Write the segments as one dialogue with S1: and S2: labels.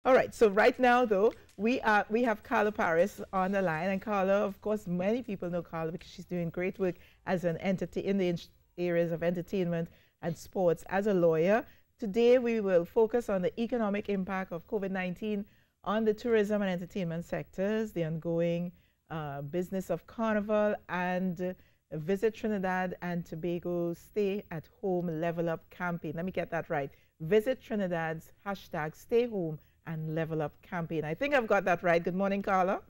S1: All right. So right now, though, we have Carla Parris on the line, and Carla, of course, many people know Carla because she's doing great work as an entity in the areas of entertainment and sports as a lawyer. Today, we will focus on the economic impact of COVID-19 on the tourism and entertainment sectors, the ongoing business of Carnival, and Visit Trinidad and Tobago Stay at Home Level Up campaign. Let me get that right. Visit Trinidad's hashtag Stay Home and Level Up campaign. I think I've got that right. Good morning, Carla.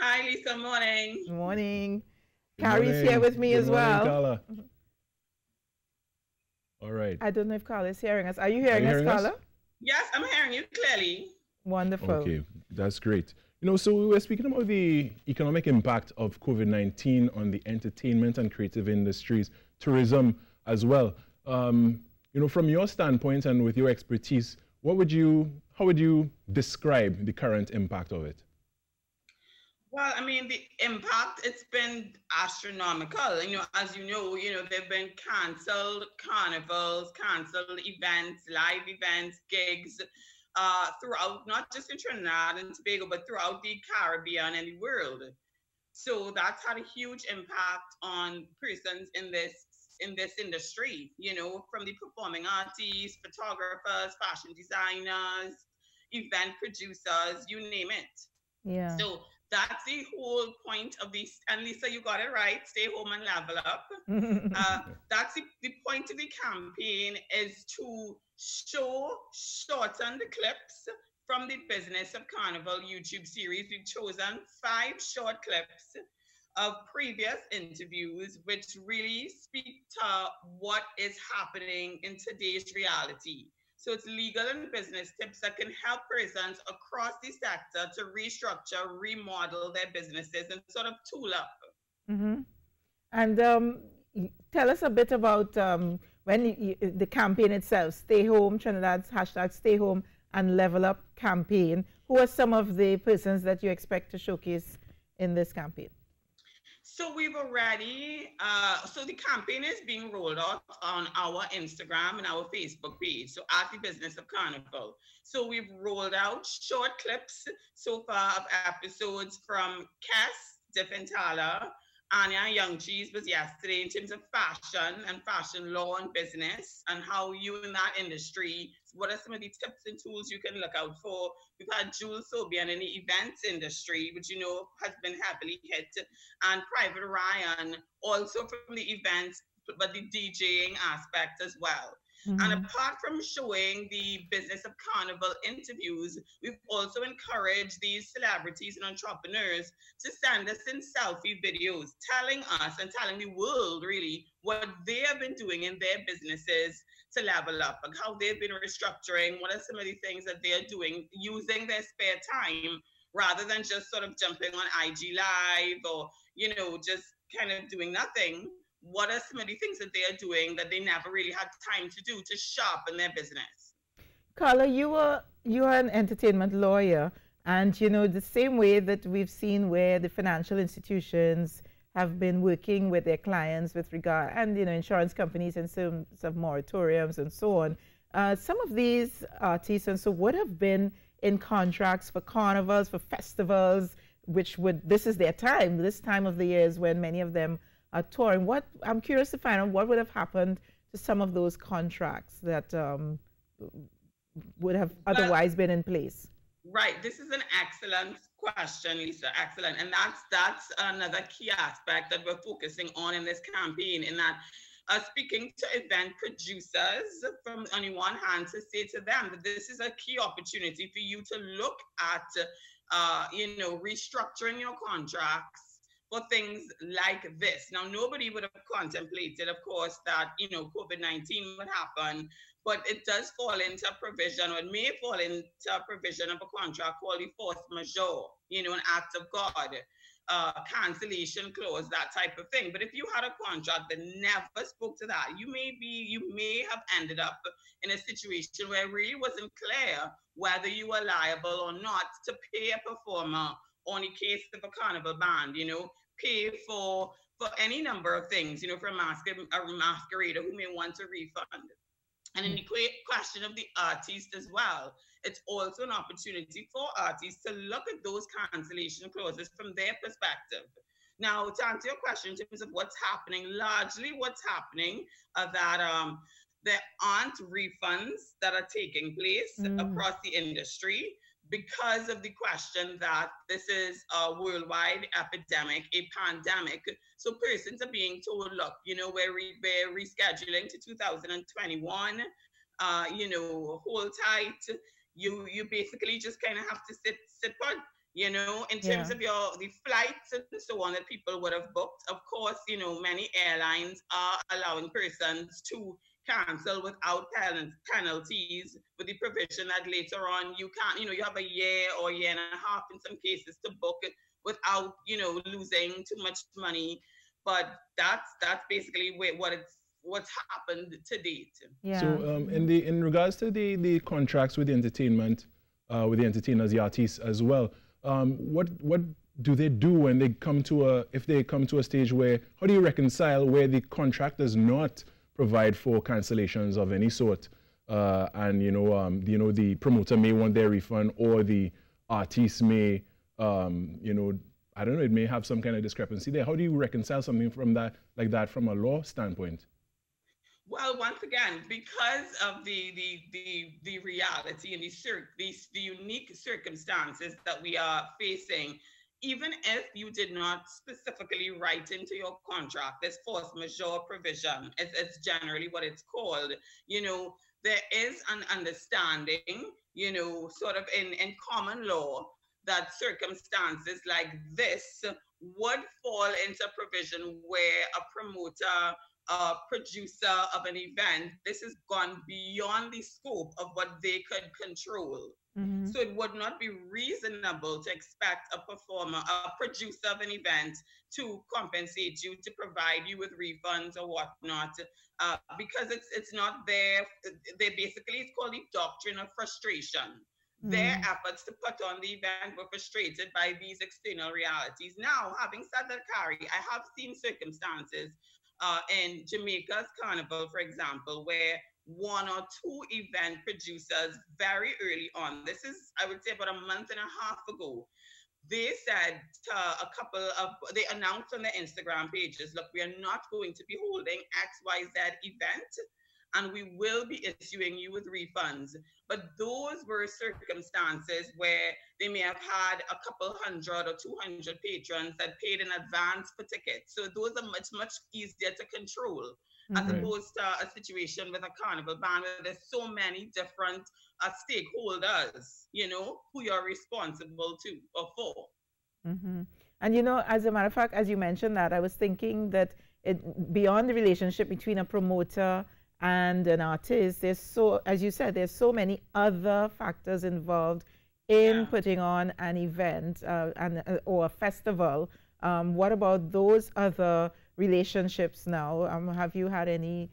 S2: Hi, Lisa. Morning.
S1: Good morning.
S3: Good
S1: Carrie's
S3: morning.
S1: here with me
S3: Good
S1: as
S3: morning,
S1: well.
S3: Carla. All right.
S1: I don't know if Carla is hearing us. Are you hearing us, Carla?
S2: Yes, I'm hearing you clearly.
S1: Wonderful.
S3: Okay, that's great. So we were speaking about the economic impact of COVID-19 on the entertainment and creative industries, tourism as well. From your standpoint and with your expertise, how would you describe the current impact of it?
S2: Well, I mean, the impact, it's been astronomical. As you know, there've been canceled carnivals, canceled events, live events, gigs, throughout, not just in Trinidad and Tobago, but throughout the Caribbean and the world. So that's had a huge impact on persons in this industry, from the performing artists, photographers, fashion designers, event producers, you name it.
S1: Yeah.
S2: So that's the whole point of this. And Lisa, you got it right. Stay home and level up. That's the point of the campaign, is to shorten the clips from the Business of Carnival YouTube series. We've chosen 5 short clips of previous interviews which really speak to what is happening in today's reality. So it's legal and business tips that can help persons across the sector to restructure, remodel their businesses and sort of tool up.
S1: Mm-hmm. And tell us a bit about the campaign itself, Stay Home, Trinidad's hashtag Stay Home and Level Up campaign. Who are some of the persons that you expect to showcase in this campaign?
S2: So we've already, so the campaign is being rolled out on our Instagram and our Facebook page, so at the Business of Carnival. So we've rolled out short clips so far of episodes from Cass Defentala. Anya Young Cheese was yesterday in terms of fashion and fashion law and business, and how you in that industry, what are some of the tips and tools you can look out for. We've had Jules Sobian in the events industry, which has been heavily hit, and Private Ryan also from the events, but the DJing aspect as well.
S1: Mm-hmm.
S2: And apart from showing the Business of Carnival interviews, we've also encouraged these celebrities and entrepreneurs to send us in selfie videos telling us and telling the world really what they have been doing in their businesses to level up, and how they've been restructuring, what are some of the things that they're doing using their spare time, rather than just sort of jumping on IG Live or, just kind of doing nothing. What are some of the things that they are doing that they never really had time to do to sharpen their business?
S1: Carla, you are an entertainment lawyer, and the same way that we've seen where the financial institutions have been working with their clients with regard, and insurance companies and some moratoriums and so on. Some of these artists and so would have been in contracts for carnivals, for festivals, this is their time. This time of the year is when many of them are touring. I'm curious to find out what would have happened to some of those contracts that would have otherwise been in place.
S2: Right. This is an excellent question, Lisa. Excellent. And that's another key aspect that we're focusing on in this campaign, in that speaking to event producers, from on the one hand, to say to them that this is a key opportunity for you to look at, restructuring your contracts for things like this. Now, nobody would have contemplated, of course, that, COVID-19 would happen, but it does fall into a provision, or it may fall into a provision of a contract called the force majeure, an act of God, cancellation clause, that type of thing. But if you had a contract that never spoke to that, you may have ended up in a situation where it really wasn't clear whether you were liable or not to pay a performer on the case of a carnival band, pay for any number of things, for a masquerader who may want a refund. And in the question of the artist as well, it's also an opportunity for artists to look at those cancellation clauses from their perspective. Now, to answer your question in terms of what's happening, largely what's happening are that there aren't refunds that are taking place across the industry because of the question that this is a worldwide epidemic, a pandemic. So persons are being told, look, we're rescheduling to 2021. Hold tight. You basically just kind of have to sit put. In terms of the flights and so on that people would have booked. Of course, many airlines are allowing persons to cancel without penalties, with the provision that later on you can't, you have a year or a year and a half in some cases to book it without, losing too much money. But that's basically what's happened to date.
S3: Yeah. So in regards to the contracts with the entertainment, with the entertainers, the artists as well, what do they do when they come to if they come to a stage where, how do you reconcile where the contract does not provide for cancellations of any sort, and the promoter may want their refund, or the artist may, I don't know, it may have some kind of discrepancy there. How do you reconcile something from that, like that, from a law standpoint?
S2: Well, once again, because of the reality and the unique circumstances that we are facing, even if you did not specifically write into your contract this force majeure provision, it's generally what it's called, there is an understanding, sort of in common law, that circumstances like this would fall into provision where a promoter, a producer of an event, this has gone beyond the scope of what they could control. So it would not be reasonable to expect a performer, a producer of an event, to compensate you, to provide you with refunds or whatnot, because it's not there. It's called the doctrine of frustration. Their efforts to put on the event were frustrated by these external realities. Now, having said that, Carrie, I have seen circumstances in Jamaica's Carnival, for example, where one or two event producers very early on, this is, I would say, about a month and a half ago, they said to they announced on their Instagram pages, look, we are not going to be holding XYZ event, and we will be issuing you with refunds. But those were circumstances where they may have had a couple hundred or 200 patrons that paid in advance for tickets. So those are much, much easier to control, as opposed to a situation with a carnival ban where there's so many different stakeholders, who you're responsible to or for.
S1: And, as a matter of fact, as you mentioned that, I was thinking that beyond the relationship between a promoter and an artist, as you said, there's so many other factors involved in putting on an event or a festival. What about those other relationships now? Have you had any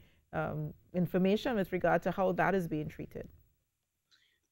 S1: information with regard to how that is being treated?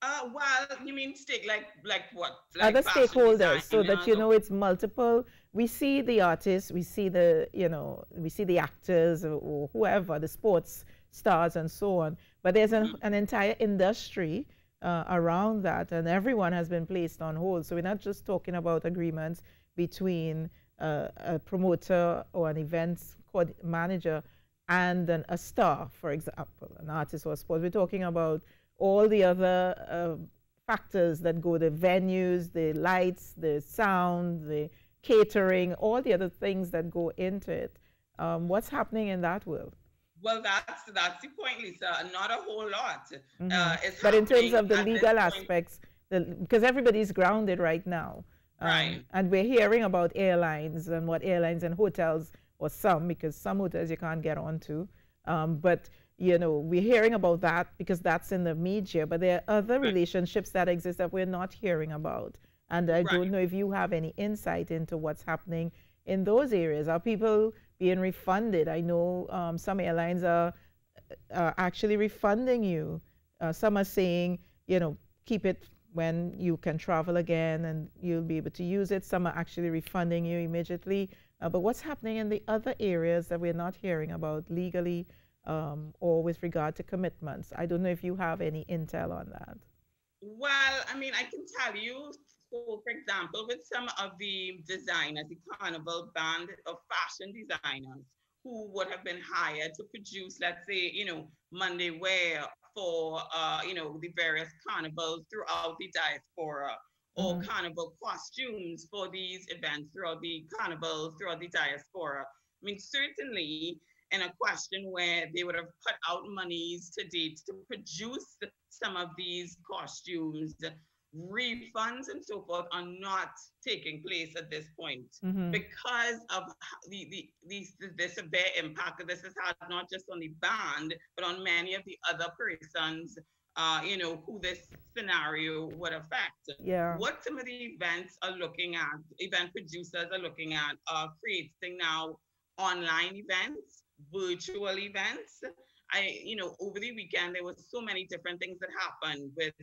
S2: Well, you mean like what?
S1: Like other stakeholders, so that it's multiple. We see the artists, we see the actors or whoever, the sports stars and so on. But there's an entire industry around that, and everyone has been placed on hold. So we're not just talking about agreements between a promoter or an events manager and a star, for example, an artist or a sport. We're talking about all the other factors that go, the venues, the lights, the sound, the catering, all the other things that go into it. What's happening in that world?
S2: Well, that's the point, Lisa. Not a whole lot.
S1: But in terms of the legal aspects, because everybody's grounded right now.
S2: Right.
S1: And we're hearing about airlines and what airlines and hotels, or because some hotels you can't get onto. But, we're hearing about that because that's in the media. But there are other relationships that exist that we're not hearing about. And I don't know if you have any insight into what's happening in those areas. Are people being refunded? I know some airlines are actually refunding you. Some are saying, keep it when you can travel again and you'll be able to use it. Some are actually refunding you immediately. But what's happening in the other areas that we're not hearing about legally or with regard to commitments? I don't know if you have any intel on that.
S2: Well, I mean, I can tell you, so for example, with some of the designers, the Carnival band of fashion designers who would have been hired to produce, let's say, Monday wear for, the various carnivals throughout the diaspora, or
S1: Mm-hmm.
S2: carnival costumes for these events throughout the carnivals, throughout the diaspora. I mean, certainly in a question where they would have put out monies to date to produce some of these costumes, refunds and so forth are not taking place at this point
S1: Mm-hmm.
S2: because of the severe impact that this has had not just on the band but on many of the other persons who this scenario would affect.
S1: Yeah.
S2: What some of the events are looking at, event producers are looking at, are creating now online events, virtual events. Over the weekend, there was so many different things that happened with,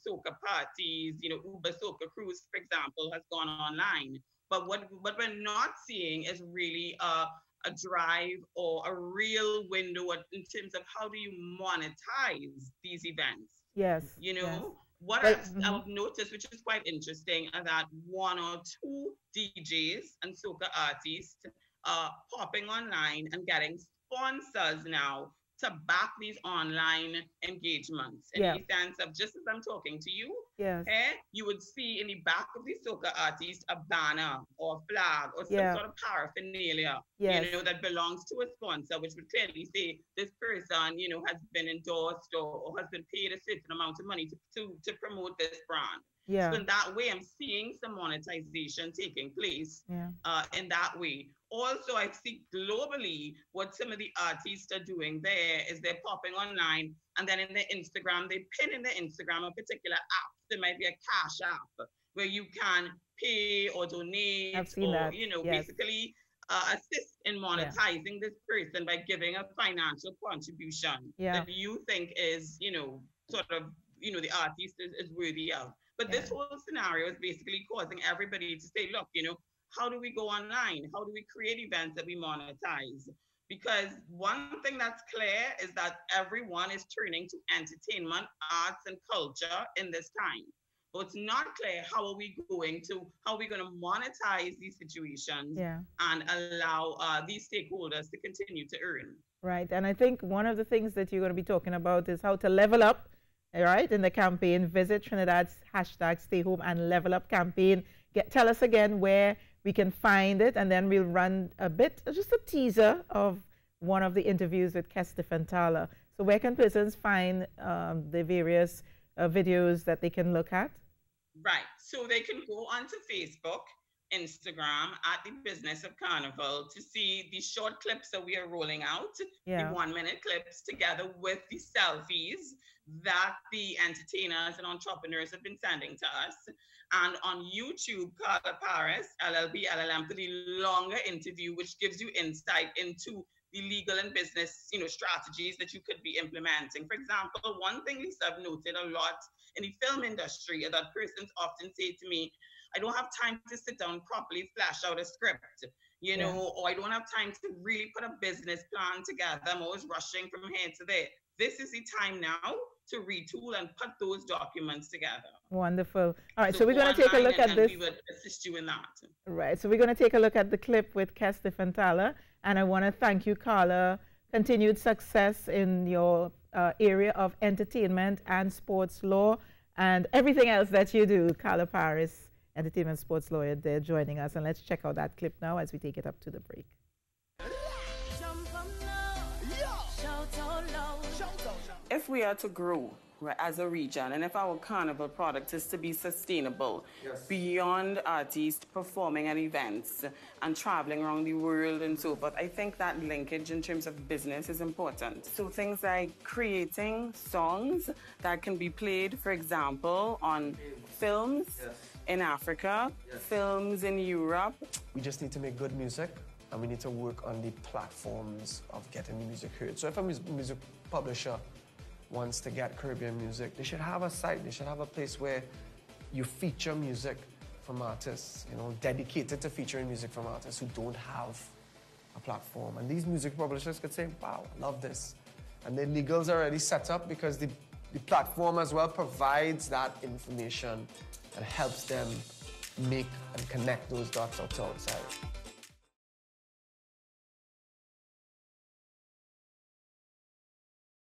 S2: soca parties, Uber Soca Cruise, for example, has gone online. But what we're not seeing is really a drive or a real window in terms of how do you monetize these events.
S1: Yes.
S2: You
S1: Yes.
S2: know, what
S1: Well. Mm-hmm.
S2: I've noticed, which is quite interesting, are that one or two DJs and soca artists popping online and getting sponsors now to back these online engagements in
S1: Yeah.
S2: the sense of just as I'm talking to you,
S1: Yes.
S2: you would see in the back of the soca artist a banner or a flag or some
S1: Yeah.
S2: sort of paraphernalia,
S1: Yes.
S2: that belongs to a sponsor, which would clearly say this person, has been endorsed or has been paid a certain amount of money to promote this brand. So
S1: Yeah.
S2: in that way, I'm seeing some monetization taking place
S1: Yeah.
S2: in that way. Also, I see globally what some of the artists are doing there is they're popping online and then in their Instagram, they pin in their Instagram a particular app. There might be a cash app where you can pay or donate
S1: I've seen
S2: or,
S1: that. Yes.
S2: basically assist in
S1: Yeah.
S2: monetizing this person by giving a financial contribution
S1: Yeah.
S2: that you think is, sort of, the artist is worthy of. But
S1: Yeah.
S2: this whole scenario is basically causing everybody to say, look, how do we go online? How do we create events that we monetize? Because one thing that's clear is that everyone is turning to entertainment, arts, and culture in this time. But it's not clear how are we going to monetize these situations
S1: Yeah.
S2: and allow these stakeholders to continue to earn.
S1: Right. And I think one of the things that you're going to be talking about is how to level up, right, in the campaign. Visit Trinidad's hashtag Stay Home and Level Up campaign. Tell us again where we can find it, and then we'll run a bit, just a teaser of one of the interviews with Kester Fantala. So where can persons find the various videos that they can look at?
S2: Right. So they can go onto Facebook, Instagram at the Business of Carnival to see the short clips that we are rolling out, the
S1: Yeah.
S2: 1 minute clips, together with the selfies that the entertainers and entrepreneurs have been sending to us. And on YouTube, Carla Parris, LLB, LLM, for the longer interview, which gives you insight into the legal and business, strategies that you could be implementing. For example, one thing, Lisa, I've noted a lot in the film industry is that persons often say to me, I don't have time to sit down properly, flash out a script,
S1: Yeah.
S2: or I don't have time to really put a business plan together. I'm always rushing from here to there. This is the time now to retool and put those documents together.
S1: Wonderful. All right,
S2: So
S1: so we're
S2: go
S1: going to take a
S2: online
S1: look at
S2: and
S1: this.
S2: we would assist you in that.
S1: Right, so we're going to take a look at the clip with Kester Fantala, and I want to thank you, Carla. Continued success in your area of entertainment and sports law and everything else that you do. Carla Parris, entertainment sports lawyer, there joining us, and let's check out that clip now as we take it up to the break.
S2: If we are to grow as a region, and if our carnival product is to be sustainable, beyond artists performing at events and traveling around the world and so forth, I think that linkage in terms of business is important. So things like creating songs that can be played, for example, on films in Africa, films in Europe.
S4: We just need to make good music, and we need to work on the platforms of getting the music heard. So if a music publisher wants to get Caribbean music, they should have a site, they should have a place where you feature music from artists, dedicated to featuring music from artists who don't have a platform. And these music publishers could say, wow, I love this. And their legals are already set up because the the platform as well provides that information and helps them make and connect those dots outside.